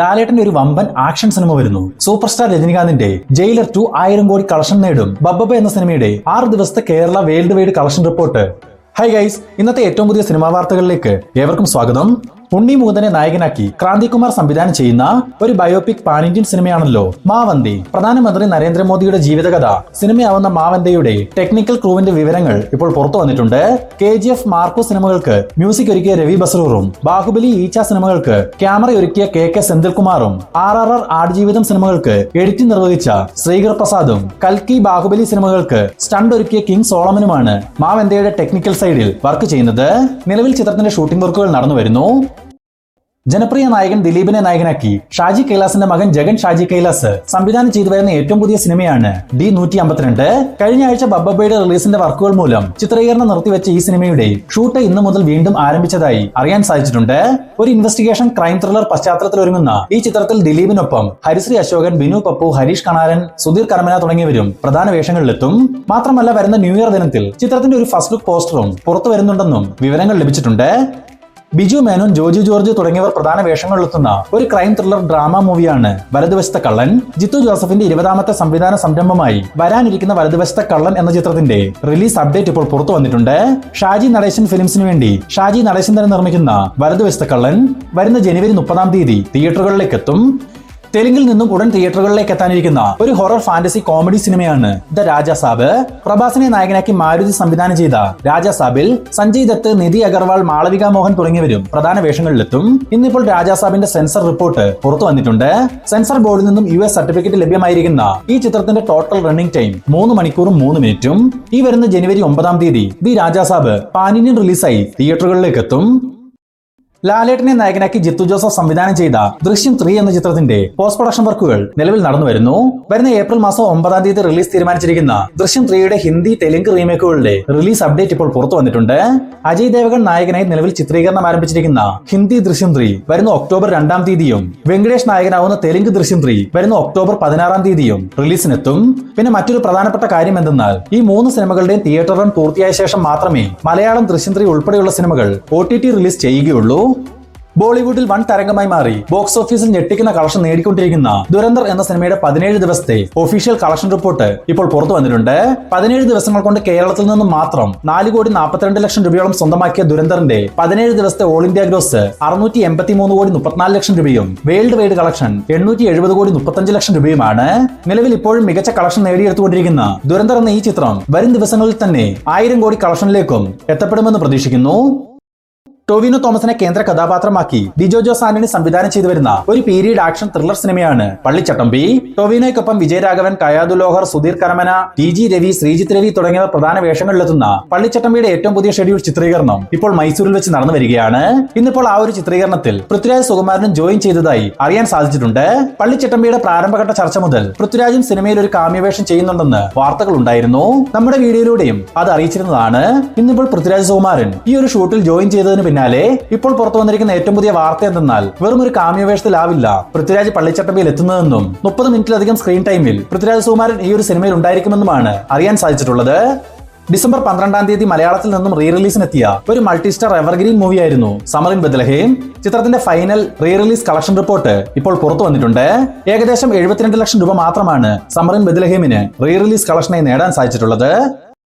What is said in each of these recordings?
ലാലേട്ടന്റെ ഒരു വമ്പൻ ആക്ഷൻ സിനിമ വരുന്നു. സൂപ്പർ സ്റ്റാർ രജനികാന്തിന്റെ ജയിലർ 2 1000 കോടി കളക്ഷൻ നേടും. ബബ്ബബ എന്ന സിനിമയുടെ 6 ദിവസത്തെ Kerala world wide collection report. High guys, ഇന്നത്തെ ഏറ്റവും പുതിയ സിനിമാ വാർത്തകളിലേക്ക് ഏവർക്കും സ്വാഗതം. ഉണ്ണി മുകുന്ദനെ നായകനാക്കി ക്രാന്തികുമാർ സംവിധാനം ചെയ്യുന്ന ഒരു ബയോപിക് പാൻ ഇന്ത്യൻ സിനിമയാണല്ലോ മാവന്തി. പ്രധാനമന്ത്രി നരേന്ദ്രമോദിയുടെ ജീവിതകഥ സിനിമയാവുന്ന മാവന്തയുടെ ടെക്നിക്കൽ ക്രൂവിന്റെ വിവരങ്ങൾ ഇപ്പോൾ പുറത്തു വന്നിട്ടുണ്ട്. KGF മാർക്കോ സിനിമകൾക്ക് മ്യൂസിക് ഒരുക്കിയ രവി ബസറൂറും, ബാഹുബലി ഈച്ച സിനിമകൾക്ക് ക്യാമറ ഒരുക്കിയ KK സെന്തിൽകുമാറും, RRR ആടുജീവിതം സിനിമകൾക്ക് എഡിറ്റിംഗ് നിർവഹിച്ച ശ്രീകർ പ്രസാദും, കൽക്കി ബാഹുബലി സിനിമകൾക്ക് സ്റ്റണ്ട് ഒരുക്കിയ കിങ് സോളമനുമാണ് മാവന്തയുടെ ടെക്നിക്കൽ സൈഡിൽ വർക്ക് ചെയ്യുന്നത്. നിലവിൽ ചിത്രത്തിന്റെ ഷൂട്ടിംഗ് വർക്കുകൾ നടന്നു വരുന്നു. ജനപ്രിയ നായകൻ ദിലീപിനെ നായകനാക്കി ഷാജി കൈലാസിന്റെ മകൻ ജഗൻ ഷാജി കൈലാസ് സംവിധാനം ചെയ്തു വരുന്ന ഏറ്റവും പുതിയ സിനിമയാണ് D152. കഴിഞ്ഞ ആഴ്ച ബബ്ബബയുടെ റിലീസിന്റെ വർക്കുകൾ മൂലം ചിത്രീകരണം നിർത്തിവെച്ച ഈ സിനിമയുടെ ഷൂട്ട് ഇന്നു മുതൽ വീണ്ടും ആരംഭിച്ചതായി അറിയാൻ സാധിച്ചിട്ടുണ്ട്. ഒരു ഇൻവെസ്റ്റിഗേഷൻ ക്രൈം ത്രില്ലർ പശ്ചാത്തലത്തിൽ ഒരുങ്ങുന്ന ഈ ചിത്രത്തിൽ ദിലീപിനൊപ്പം ഹരിശ്രീ അശോകൻ, ബിനു പപ്പു, ഹരീഷ് കണാരൻ, സുധീർ കരമന തുടങ്ങിയവരും പ്രധാന വേഷങ്ങളിലെത്തും. മാത്രമല്ല, വരുന്ന ന്യൂ ഇയർ ദിനത്തിൽ ചിത്രത്തിന്റെ ഒരു ഫസ്റ്റ് ലുക്ക് പോസ്റ്ററും പുറത്തു വരുന്നുണ്ടെന്നും വിവരങ്ങൾ ലഭിച്ചിട്ടുണ്ട്. ബിജു മേനോൻ, ജോജു ജോർജ് തുടങ്ങിയവർ പ്രധാന വേഷങ്ങളിലെത്തുന്ന ഒരു ക്രൈം ത്രില്ലർ ഡ്രാമ മൂവിയാണ് വലതുവശത്തെ കള്ളൻ. ജിത്തു ജോസഫിന്റെ 20ാമത്തെ സംവിധാന സംരംഭമായി വരാനിരിക്കുന്ന വലതുവശത്തെ കള്ളൻ എന്ന ചിത്രത്തിന്റെ റിലീസ് അപ്ഡേറ്റ് ഇപ്പോൾ പുറത്തു വന്നിട്ടുണ്ട്. ഷാജി നടേശൻ ഫിലിംസിന് വേണ്ടി ഷാജി നടേശൻ തന്നെ നിർമ്മിക്കുന്ന വലതുവശത്തെ കള്ളൻ വരുന്ന ജനുവരി 30-ാം തീയതി തിയേറ്ററുകളിലേക്ക് എത്തും. തെലുങ്കിൽ നിന്നും ഉടൻ തിയേറ്ററുകളിലേക്ക് എത്താനിരിക്കുന്ന ഒരു ഹൊറർ ഫാന്റസി കോമഡി സിനിമയാണ് ദ രാജാസാബ്. പ്രഭാസിനെ നായകനാക്കി മാരുതി സംവിധാനം ചെയ്ത രാജാസാബിൽ സഞ്ജയ് ദത്ത്, നിധി അഗർവാൾ, മാളവിക മോഹൻ തുടങ്ങിയവരും പ്രധാന വേഷങ്ങളിലെത്തും. ഇന്നിപ്പോൾ രാജാസാബിന്റെ സെൻസർ റിപ്പോർട്ട് പുറത്തു വന്നിട്ടുണ്ട്. സെൻസർ ബോർഡിൽ നിന്നും US സർട്ടിഫിക്കറ്റ് ലഭ്യമായിരിക്കുന്ന ഈ ചിത്രത്തിന്റെ ടോട്ടൽ റണ്ണിംഗ് ടൈം 3 മണിക്കൂറും 3 മിനിറ്റും. ഈ വരുന്ന ജനുവരി 9-ാം തീയതി ദി രാജാസാബ് പാൻ ഇന്ത്യൻ റിലീസായി തിയേറ്ററുകളിലേക്ക് എത്തും. ലാലേട്ടനെ നായകനാക്കി ജിത്തു ജോസഫ് സംവിധാനം ചെയ്ത ദൃശ്യം 3 എന്ന ചിത്രത്തിന്റെ പോസ്റ്റ് പ്രൊഡക്ഷൻ വർക്കുകൾ നിലവിൽ നടന്നു വരുന്നു. വരുന്ന ഏപ്രിൽ മാസം 9-ാം തീയതി റിലീസ് തീരുമാനിച്ചിരിക്കുന്ന ദൃശ്യം 3യുടെ ഹിന്ദി, തെലുങ്ക് റീമേക്കുകളുടെ റിലീസ് അപ്ഡേറ്റ് ഇപ്പോൾ പുറത്തു വന്നിട്ടുണ്ട്. അജയ് ദേവഗൺ നായകനായി നിലവിൽ ചിത്രീകരണം ആരംഭിച്ചിരിക്കുന്ന ഹിന്ദി ദൃശ്യം 3 വരുന്ന ഒക്ടോബർ 2-ാം തീയതിയും വെങ്കടേഷ് നായകനാവുന്ന തെലുങ്ക് ദൃശ്യം 3 വരുന്ന ഒക്ടോബർ 16-ാം തീയതിയും റിലീസിനെത്തും. പിന്നെ മറ്റൊരു പ്രധാനപ്പെട്ട കാര്യം എന്തെന്നാൽ ഈ 3 സിനിമകളുടെയും തിയേറ്റർ റൺ പൂർത്തിയായ ശേഷം മാത്രമേ മലയാളം ദൃശ്യം 3 ഉൾപ്പെടെയുള്ള സിനിമകൾ OTT റിലീസ് ചെയ്യുകയുള്ളൂ. ബോളിവുഡിൽ വൻ തരംഗമായി മാറി ബോക്സ് ഓഫീസിൽ ഞെട്ടിക്കുന്ന കളക്ഷൻ നേടിക്കൊണ്ടിരിക്കുന്ന ദുരന്തർ എന്ന സിനിമയുടെ 17 ദിവസത്തെ ഒഫീഷ്യൽ കളക്ഷൻ റിപ്പോർട്ട് ഇപ്പോൾ പുറത്തു വന്നിട്ടുണ്ട്. 17 ദിവസങ്ങൾ കൊണ്ട് കേരളത്തിൽ നിന്നും മാത്രം 4,42,00,000 രൂപയോളം സ്വന്തമാക്കിയ ദുരന്തറിന്റെ 17 ദിവസത്തെ ഓൾ ഇന്ത്യ ഗ്രോസ് 683,34,00,000 രൂപയും വേൾഡ് വൈഡ് കളക്ഷൻ 870,35,00,000 രൂപയുമാണ്. നിലവിൽ ഇപ്പോഴും മികച്ച കളക്ഷൻ നേടിയെടുത്തുകൊണ്ടിരിക്കുന്ന ദുരന്തർ എന്ന ഈ ചിത്രം വരും ദിവസങ്ങളിൽ തന്നെ 1000 കോടി കളക്ഷനിലേക്കും എത്തപ്പെടുമെന്ന് പ്രതീക്ഷിക്കുന്നു. ടൊവിനോ തോമസിനെ കേന്ദ്ര കഥാപാത്രമാക്കി ഡിജോ ജോസ് ആന്റണി സംവിധാനം ചെയ്തു വരുന്ന ഒരു പീരീഡ് ആക്ഷൻ ത്രില്ലർ സിനിമയാണ് പള്ളിച്ചട്ടമ്പി. ടൊവിനോയ്ക്കൊപ്പം വിജയരാഘവൻ, കയാദു ലോഹർ, സുധീർ കരമന, TG രവി, ശ്രീജിത്ത് രവി തുടങ്ങിയവർ പ്രധാന വേഷങ്ങളിലെത്തുന്ന പള്ളിച്ചട്ടമ്പിയുടെ ഏറ്റവും പുതിയ ഷെഡ്യൂൾ ചിത്രീകരണം ഇപ്പോൾ മൈസൂരിൽ വെച്ച് നടന്നു വരികയാണ്. ഇന്നിപ്പോൾ ആ ഒരു ചിത്രീകരണത്തിൽ പൃഥ്വിരാജ് സുകുമാരനും ജോയിൻ ചെയ്തതായി അറിയാൻ സാധിച്ചിട്ടുണ്ട്. പള്ളിച്ചട്ടമ്പിയുടെ പ്രാരംഭഘട്ട ചർച്ച മുതൽ പൃഥ്വിരാജും സിനിമയിൽ ഒരു കാമ്യവേഷം ചെയ്യുന്നുണ്ടെന്ന് വാർത്തകൾ ഉണ്ടായിരുന്നു. നമ്മുടെ വീഡിയോയിലൂടെയും അത് അറിയിച്ചിരുന്നതാണ്. ഇന്നിപ്പോൾ പൃഥ്വിരാജ് സുകുമാരൻ ഈ ഒരു ഷൂട്ടിൽ ജോയിൻ ചെയ്തതിന് പിന്നാലെ ഇപ്പോൾ പുറത്തു വന്നിരിക്കുന്ന ഏറ്റവും പുതിയ വാർത്ത എന്തെന്നാൽ വെറും ഒരു കാമ്യവേഷത്തിലാവില്ല പൃഥ്വിരാജ് പള്ളിച്ചട്ടമ്പിയിൽ എത്തുന്നതെന്നും 30 മിനിറ്റിലധികം സ്ക്രീൻ ടൈമിൽ പൃഥ്വിരാജ് സുകുമാരൻ ഈ ഒരു സിനിമയിൽ ഉണ്ടായിരിക്കുമെന്നുമാണ് അറിയാൻ സാധിച്ചിട്ടുള്ളത്. ഡിസംബർ 12-ാം തീയതി മലയാളത്തിൽ നിന്നും റീ റിലീസിനെത്തിയ ഒരു മൾട്ടി സ്റ്റാർ എവർഗ്രീൻ മൂവിയായിരുന്നു സമർ ഇൻ ബെത്ലഹേം. ചിത്രത്തിന്റെ final re release collection report ഇപ്പോൾ പുറത്തു വന്നിട്ടുണ്ട്. ഏകദേശം 72 ലക്ഷം രൂപ മാത്രമാണ് സമർ ഇൻ ബെത്ലഹേമിന് റീ റിലീസ് കളക്ഷനായി നേടാൻ സാധിച്ചിട്ടുള്ളത്.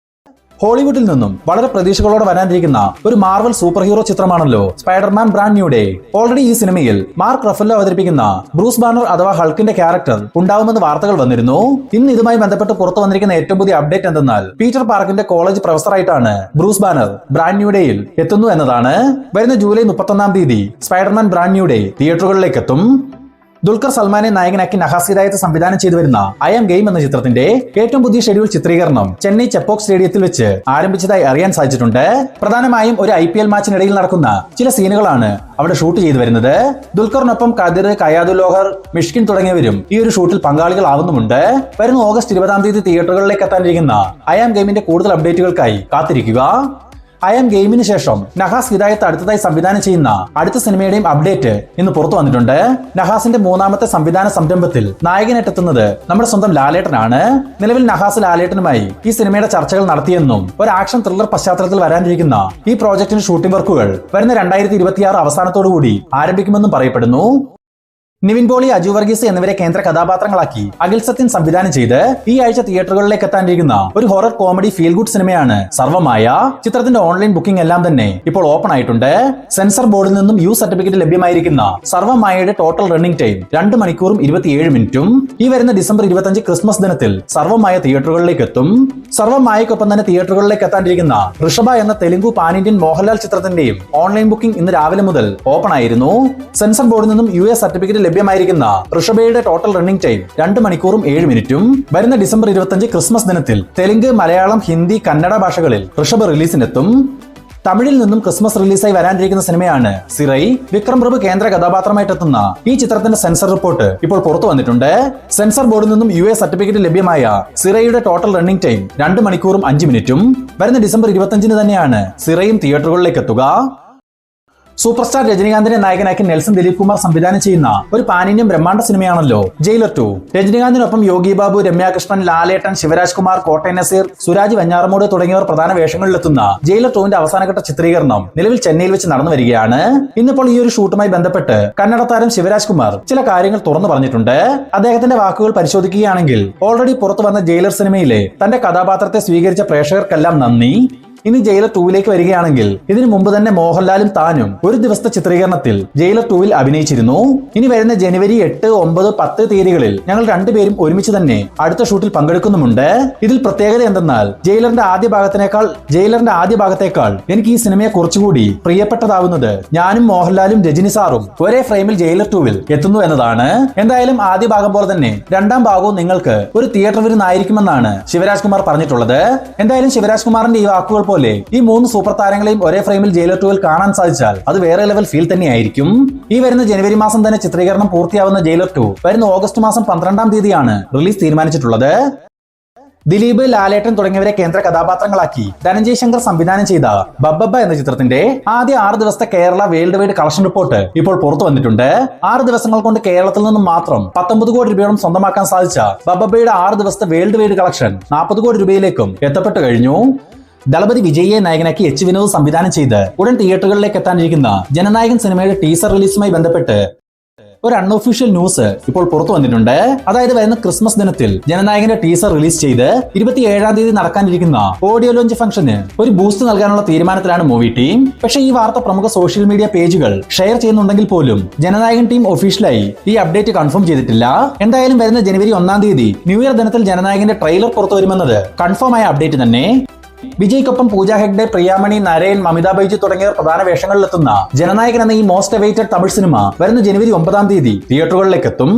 ഹോളിവുഡിൽ നിന്നും വളരെ പ്രതീക്ഷകളോടെ വരാനിരിക്കുന്ന ഒരു മാർവൽ സൂപ്പർ ഹീറോ ചിത്രമാണല്ലോ Spiderman brand new day. Already ഈ സിനിമയിൽ മാർക്ക് റഫല്ലോ അവതരിപ്പിക്കുന്ന ബ്രൂസ് ബാനർ അഥവാ ഹൾക്കിന്റെ ക്യാരക്ടർ ഉണ്ടാവുമെന്ന് വാർത്തകൾ വന്നിരുന്നു. ഇന്ന് ഇതുമായി ബന്ധപ്പെട്ട് പുറത്തു വന്നിരിക്കുന്ന ഏറ്റവും പുതിയ അപ്ഡേറ്റ് എന്തെന്നാൽ പീറ്റർ പാർക്കിന്റെ കോളേജ് പ്രൊഫസറായിട്ടാണ് ബ്രൂസ് ബാനർ ബ്രാൻഡ് ന്യൂ ഡേയിൽ എത്തുന്നു എന്നതാണ്. വരുന്ന ജൂലൈ 31-ാം തീയതി സ്പൈഡർമാൻ ബ്രാൻഡ് ന്യൂ ഡേ തിയേറ്ററുകളിലേക്ക് എത്തും. ദുൽഖർ സൽമാനെ നായകനാക്കി നഹാസ് ഹിദായത്ത് സംവിധാനം ചെയ്തു വരുന്ന ഐ ആം ഗെയിം എന്ന ചിത്രത്തിന്റെ ഏറ്റവും പുതിയ ഷെഡ്യൂൾ ചിത്രീകരണം ചെന്നൈ ചെപ്പോക്ക് സ്റ്റേഡിയത്തിൽ വെച്ച് ആരംഭിച്ചതായി അറിയാൻ സാധിച്ചിട്ടുണ്ട്. പ്രധാനമായും ഒരു IPL മാച്ചിനിടയിൽ നടക്കുന്ന ചില സീനുകളാണ് അവിടെ ഷൂട്ട് ചെയ്തു വരുന്നത്. ദുൽഖറിനൊപ്പം കദിർ, കയാദു ലോഹർ, മിഷ്കിൻ തുടങ്ങിയവരും ഈ ഒരു ഷൂട്ടിൽ പങ്കാളികളാവുന്നുമുണ്ട്. വരുന്ന ഓഗസ്റ്റ് 20-ാം തീയതി തിയേറ്ററുകളിലേക്ക് എത്താനിരിക്കുന്ന ഐ ആം ഗെയിമിന്റെ കൂടുതൽ അപ്ഡേറ്റുകൾക്കായി കാത്തിരിക്കുക. ഐ ആം ഗെയിമിന് ശേഷം നഹാസ് ഹിദായത്ത് അടുത്തതായി സംവിധാനം ചെയ്യുന്ന അടുത്ത സിനിമയുടെയും അപ്ഡേറ്റ് ഇന്ന് പുറത്തു വന്നിട്ടുണ്ട്. നഹാസിന്റെ 3ാമത്തെ സംവിധാന സംരംഭത്തിൽ നായകനായിട്ടെത്തുന്നത് നമ്മുടെ സ്വന്തം ലാലേട്ടനാണ്. നിലവിൽ നഹാസ് ലാലേട്ടനുമായി ഈ സിനിമയുടെ ചർച്ചകൾ നടത്തിയെന്നും ഒരു ആക്ഷൻ ത്രില്ലർ പശ്ചാത്തലത്തിൽ വരാനിരിക്കുന്ന ഈ പ്രോജക്ടിന്റെ ഷൂട്ടിംഗ് വർക്കുകൾ വരുന്ന 2026 അവസാനത്തോടുകൂടി ആരംഭിക്കുമെന്നും പറയപ്പെടുന്നു. നിവിൻ പോളി, അജു വർഗീസ് എന്നിവരെ കേന്ദ്ര കഥാപാത്രങ്ങളാക്കി അഖിൽ സത്യൻ സംവിധാനം ചെയ്ത് ഈ ആഴ്ച തിയേറ്ററുകളിലേക്ക് എത്താനിരിക്കുന്ന ഒരു ഹൊറർ കോമഡി ഫീൽ ഗുഡ് സിനിമയാണ് സർവമായ. ചിത്രത്തിന്റെ ഓൺലൈൻ ബുക്കിംഗ് എല്ലാം തന്നെ ഇപ്പോൾ ഓപ്പൺ ആയിട്ടുണ്ട്. സെൻസർ ബോർഡിൽ നിന്നും യു സർട്ടിഫിക്കറ്റ് ലഭ്യമായിരിക്കുന്ന സർവമായയുടെ ടോട്ടൽ റണ്ണിംഗ് ടൈം 2 മണിക്കൂറും 27 മിനിറ്റും. ഈ വരുന്ന ഡിസംബർ 25 ക്രിസ്മസ് ദിനത്തിൽ സർവമായ തിയേറ്ററുകളിലേക്ക് എത്തും. സർവമായക്കൊപ്പം തന്നെ തിയേറ്ററുകളിലേക്ക് എത്താനിരിക്കുന്ന ഋഷഭ എന്ന തെലുങ്കു പാൻ ഇന്ത്യൻ മോഹൻലാൽ ചിത്രത്തിന്റെയും ഓൺലൈൻ ബുക്കിംഗ് ഇന്ന് രാവിലെ മുതൽ ഓപ്പൺ ആയിരുന്നു. സെൻസർ ബോർഡിൽ നിന്നും US സർട്ടിഫിക്കറ്റ് ലഭ്യമായിരിക്കുന്ന ഋഷഭയുടെ ടോട്ടൽ റണ്ണിംഗ് ടൈം 2 മണിക്കൂറും 7 മിനിറ്റും. വരുന്ന ഡിസംബർ 25 ക്രിസ്മസ് ദിനത്തിൽ തെലുങ്ക്, മലയാളം, ഹിന്ദി, കന്നഡ ഭാഷകളിൽ ഋഷഭ റിലീസിനെത്തും. തമിഴിൽ നിന്നും ക്രിസ്മസ് റിലീസായി വരാനിരിക്കുന്ന സിനിമയാണ് സിറൈ. വിക്രം പ്രഭു കേന്ദ്ര കഥാപാത്രമായിട്ടെത്തുന്ന ഈ ചിത്രത്തിന്റെ സെൻസർ റിപ്പോർട്ട് ഇപ്പോൾ പുറത്തു വന്നിട്ടുണ്ട്. സെൻസർ ബോർഡിൽ നിന്നും US സർട്ടിഫിക്കറ്റ് ലഭ്യമായ സിറൈയുടെ ടോട്ടൽ റണ്ണിംഗ് ടൈം 2 മണിക്കൂറും 5 മിനിറ്റും. വരുന്ന ഡിസംബർ 25 തന്നെയാണ് സിറൈയും തിയേറ്ററുകളിലേക്ക് എത്തുക. സൂപ്പർ സ്റ്റാർ രജനീകാന്തിനെ നായകനാക്കി നെൽസൺ ദിലീപ് കുമാർ സംവിധാനം ചെയ്യുന്ന ഒരു പാൻ ഇന്ത്യൻ ബ്രഹ്മാണ്ഡ സിനിമയാണല്ലോ ജയിലർ 2. രജനീകാന്തിനൊപ്പം യോഗി ബാബു, രമ്യ കൃഷ്ണൻ, ലാലേട്ടൻ, ശിവരാജ് കുമാർ, കോട്ടയം നസീർ, സുരാജ് വെഞ്ഞാറമൂട് തുടങ്ങിയവർ പ്രധാന വേഷങ്ങളിലെത്തുന്ന ജയിലർ 2ന്റെ അവസാനഘട്ട ചിത്രീകരണം നിലവിൽ ചെന്നൈയിൽ വെച്ച് നടന്നു വരികയാണ്. ഇന്നിപ്പോൾ ഈ ഒരു ഷൂട്ടുമായി ബന്ധപ്പെട്ട് കന്നഡ താരം ശിവരാജ് കുമാർ ചില കാര്യങ്ങൾ തുറന്നു പറഞ്ഞിട്ടുണ്ട്. അദ്ദേഹത്തിന്റെ വാക്കുകൾ പരിശോധിക്കുകയാണെങ്കിൽ ഓൾറെഡി പുറത്തു വന്ന ജയിലർ സിനിമയിലെ തന്റെ കഥാപാത്രത്തെ സ്വീകരിച്ച പ്രേക്ഷകർക്കെല്ലാം നന്ദി. ഇനി ജയിലർ 2ലേക്ക് വരികയാണെങ്കിൽ ഇതിനു മുമ്പ് തന്നെ മോഹൻലാലും താനും ഒരു ദിവസത്തെ ചിത്രീകരണത്തിൽ ജയിലർ 2ൽ അഭിനയിച്ചിരുന്നു. ഇനി വരുന്ന ജനുവരി 8, 9, 10 തീയതികളിൽ ഞങ്ങൾ രണ്ടുപേരും ഒരുമിച്ച് തന്നെ അടുത്ത ഷൂട്ടിൽ പങ്കെടുക്കുന്നുമുണ്ട്. ഇതിൽ പ്രത്യേകത എന്തെന്നാൽ ജയിലറിന്റെ ആദ്യ ഭാഗത്തേക്കാൾ എനിക്ക് ഈ സിനിമയെ കുറച്ചുകൂടി പ്രിയപ്പെട്ടതാവുന്നത് ഞാനും മോഹൻലാലും രജനി സാറും ഒരേ ഫ്രെയിമിൽ ജയിലർ 2ൽ എത്തുന്നു എന്നതാണ്. എന്തായാലും ആദ്യ ഭാഗം പോലെ തന്നെ രണ്ടാം ഭാഗവും നിങ്ങൾക്ക് ഒരു തിയേറ്റർ വിരുന്നായിരിക്കുമെന്നാണ് ശിവരാജ് കുമാർ പറഞ്ഞിട്ടുള്ളത്. എന്തായാലും ശിവരാജ് കുമാറിന്റെ ഈ വാക്കുകൾ പോലെ ഈ 3 സൂപ്പർ താരങ്ങളെയും ഒരേ ഫ്രെയിമിൽ ജയിലർ 2ൽ കാണാൻ സാധിച്ചാൽ അത് വേറെ ലെവൽ ഫീൽ തന്നെയായിരിക്കും. ഈ വരുന്ന ജനുവരി മാസം തന്നെ ചിത്രീകരണം പൂർത്തിയാവുന്ന ജയിലർ 2 വരുന്ന ഓഗസ്റ്റ് മാസം 12-ാം തീയതിയാണ് റിലീസ് തീരുമാനിച്ചിട്ടുള്ളത്. ദിലീപ്, ലാലേട്ടൻ തുടങ്ങിയവരെ കേന്ദ്ര കഥാപാത്രങ്ങളാക്കി ധനഞ്ജയ് ശങ്കർ സംവിധാനം ചെയ്ത ബബ്ബബ്ബ എന്ന ചിത്രത്തിന്റെ ആദ്യ 6 ദിവസത്തെ Kerala world wide collection report ഇപ്പോൾ പുറത്തു വന്നിട്ടുണ്ട്. 6 ദിവസങ്ങൾ കൊണ്ട് കേരളത്തിൽ നിന്നും മാത്രം 19 കോടി രൂപയോളം സ്വന്തമാക്കാൻ സാധിച്ച ബബ്ബബ്ബയുടെ 6 ദിവസത്തെ വേൾഡ് വൈഡ് കളക്ഷൻ 40 കോടി രൂപയിലേക്കും എത്തപ്പെട്ടു കഴിഞ്ഞു. ദളപതി വിജയിയെ നായകനാക്കി H വിനോദ് സംവിധാനം ചെയ്ത് ഉടൻ തിയേറ്ററുകളിലേക്ക് എത്താനിരിക്കുന്ന ജനനായകൻ സിനിമയുടെ ടീസർ റിലീസുമായി ബന്ധപ്പെട്ട് ഒരു അൺഒഫീഷ്യൽ ന്യൂസ് ഇപ്പോൾ പുറത്തു വന്നിട്ടുണ്ട്. അതായത് വരുന്ന ക്രിസ്മസ് ദിനത്തിൽ ജനനായകന്റെ ടീസർ റിലീസ് ചെയ്ത് 27-ാം തീയതി നടക്കാനിരിക്കുന്ന ഓഡിയോ ലോഞ്ച് ഫംഗ്ഷന് ഒരു ബൂസ്റ്റ് നൽകാനുള്ള തീരുമാനത്തിലാണ് മൂവി ടീം. പക്ഷേ ഈ വാർത്ത പ്രമുഖ സോഷ്യൽ മീഡിയ പേജുകൾ ഷെയർ ചെയ്യുന്നുണ്ടെങ്കിൽ പോലും ജനനായകൻ ടീം ഒഫീഷ്യലായി ഈ അപ്ഡേറ്റ് കൺഫേം ചെയ്തിട്ടില്ല. എന്തായാലും വരുന്ന ജനുവരി 1-ാം തീയതി ന്യൂ ഇയർ ദിനത്തിൽ ജനനായകന്റെ ട്രെയിലർ പുറത്തു വരുമെന്നത് കൺഫേം ആയ അപ്ഡേറ്റ് തന്നെ. വിജയ്ക്കൊപ്പം പൂജ ഹെഗ്ഡെ, പ്രിയാമണി, നരേൻ, മമിത ബൈജു തുടങ്ങിയവർ പ്രധാന വേഷങ്ങളിലെത്തുന്ന ജനനായകൻ എന്ന ഈ മോസ്റ്റ് അവൈറ്റഡ് തമിഴ് സിനിമ വരുന്ന ജനുവരി 9-ാം തീയതി തിയേറ്ററുകളിലേക്ക് എത്തും.